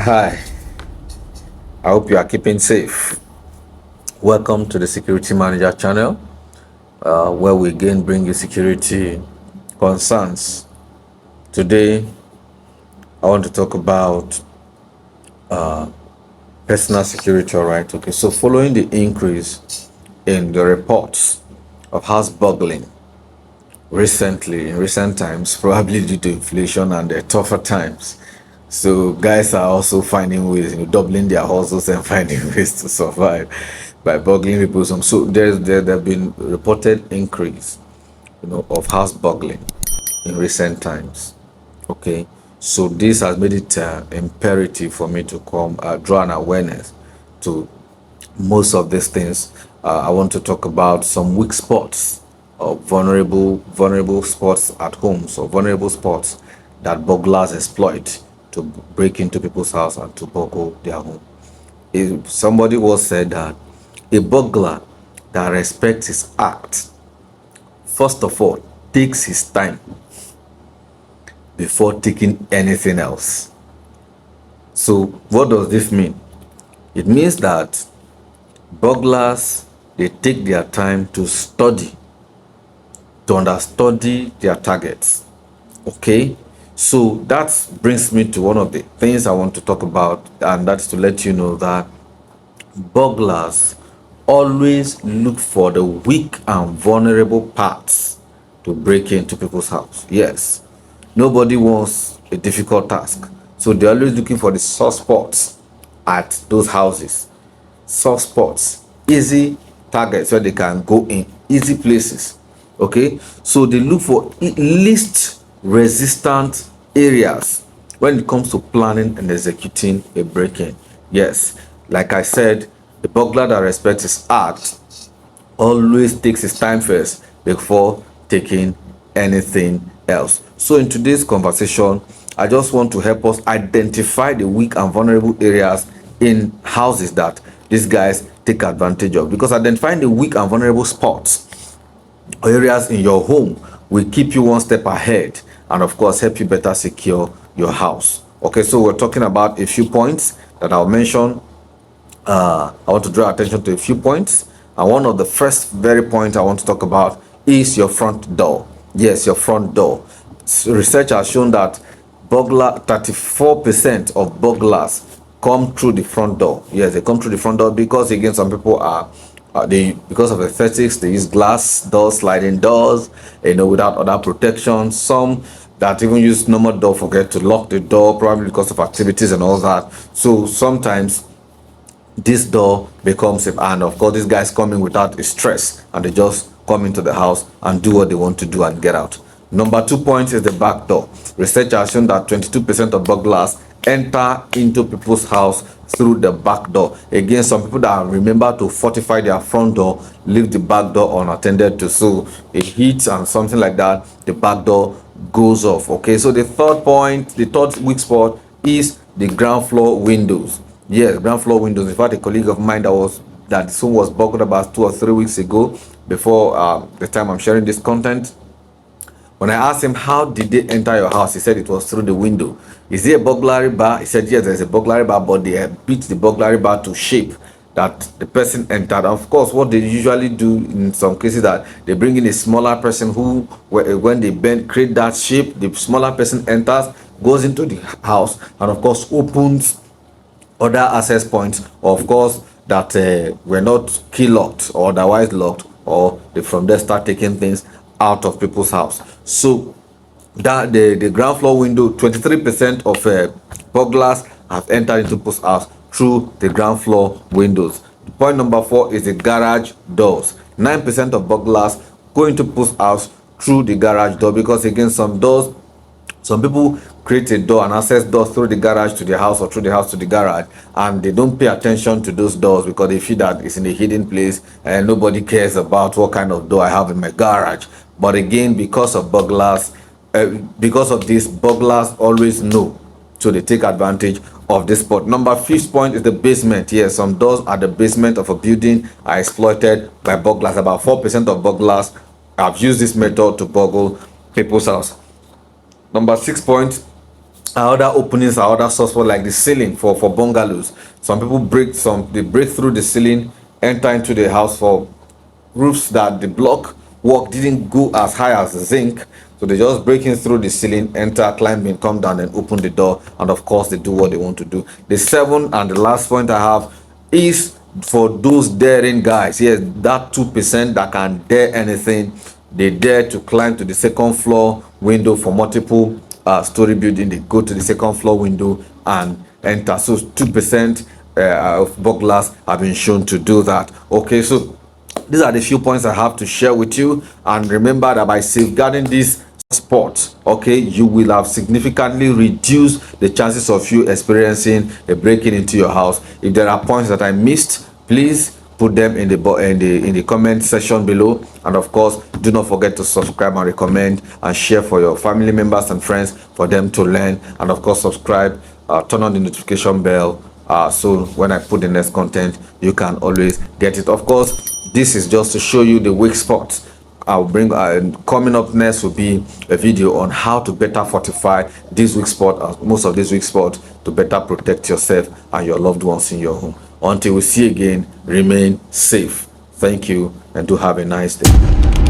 Hi, I hope you are keeping safe. Welcome to the Security Manager channel, where we again bring you security concerns. Today, I want to talk about personal security, all right? Okay, so following the increase in the reports of house burgling recently, in recent times, probably due to inflation and the tougher times, so guys are also finding ways, doubling their hustles and finding ways to survive by burgling people's homes. So there have been reported increase, of house burgling in recent times. Okay, so this has made it imperative for me to come draw an awareness to most of these things. I want to talk about some weak spots or vulnerable spots at homes or vulnerable spots that burglars exploit to break into people's house and to burgle their home. If somebody was said that a burglar that respects his act, first of all, takes his time before taking anything else. So what does this mean? It means that burglars, they take their time to study, to understudy their targets. Okay, so that brings me to one of the things I want to talk about, and that's to let you know that burglars always look for the weak and vulnerable parts to break into people's house. Yes, nobody wants a difficult task, so they're always looking for the soft spots at those houses. Soft spots, easy targets where they can go in, easy places. Okay, so they look for least resistant areas when it comes to planning and executing a break-in. Yes, like I said, the burglar that respects his act always takes his time first before taking anything else. So in today's conversation, I just want to help us identify the weak and vulnerable areas in houses that these guys take advantage of, because identifying the weak and vulnerable spots or areas in your home will keep you one step ahead and of course help you better secure your house. Okay, so we're talking about a few points that I'll mention. I want to draw attention to a few points. And one of the first very point I want to talk about is your front door. Yes, your front door. Research has shown that 34% of burglars come through the front door. Yes, they come through the front door because again, some people are they, because of aesthetics, they use glass doors, sliding doors, without other protection. Some that even use normal door forget to lock the door, probably because of activities and all that. So sometimes this door becomes a, and of course these guys coming without a stress and they just come into the house and do what they want to do and get out. Number 2 point is the back door. Research has shown that 22% of burglars enter into people's house through the back door. Again, some people that remember to fortify their front door leave the back door unattended to, so it hits and something like that, the back door goes off. Okay, so the third weak spot is the ground floor windows. Yes, ground floor windows. In fact, a colleague of mine that soon was burgled about 2 or 3 weeks ago, before the time I'm sharing this content. When I asked him how did they enter your house, he said it was through the window. Is there a burglary bar? He said yes, there's a burglary bar, but they had beat the burglary bar to shape that the person entered. Of course, what they usually do in some cases that they bring in a smaller person who, when they create that shape, the smaller person enters, goes into the house, and of course opens other access points, of course, that were not key locked or otherwise locked, or they from there start taking things out of people's house. So that the ground floor window, 23% of burglars have entered into people's house through the ground floor windows. Point number 4 is the garage doors. 9% of burglars go into people's house through the garage door, because again, some people create a door, an access door through the garage to the house or through the house to the garage, and they don't pay attention to those doors because they feel that it's in a hidden place and nobody cares about what kind of door I have in my garage. But again, because of burglars, because of this, burglars always know, so they take advantage of this spot. Number 5th point is the basement. Yes, some doors at the basement of a building are exploited by burglars. About 4% of burglars have used this method to burgle people's house. Number 6 point other openings are other sources, like the ceiling for bungalows. Some people they break through the ceiling, enter into the house for roofs that the block work didn't go as high as the zinc, so they just break in through the ceiling, enter, climb in, come down and open the door, and of course they do what they want to do. The seventh and the last point I have is for those daring guys. Yes, that 2% that can dare anything. They dare to climb to the second floor window for multiple story building. They go to the second floor window and enter. So 2% of burglars have been shown to do that. Okay, so these are the few points I have to share with you. And remember that by safeguarding this spot, okay, you will have significantly reduced the chances of you experiencing a breaking into your house. If there are points that I missed, please put them in the comment section below. And of course, do not forget to subscribe and recommend and share for your family members and friends for them to learn. And of course, subscribe, turn on the notification bell, so when I put the next content, you can always get it. Of course, this is just to show you the weak spots. I'll bring coming up next will be a video on how to better fortify this weak spot, most of these weak spots, to better protect yourself and your loved ones in your home. Until we see again, remain safe. Thank you and do have a nice day.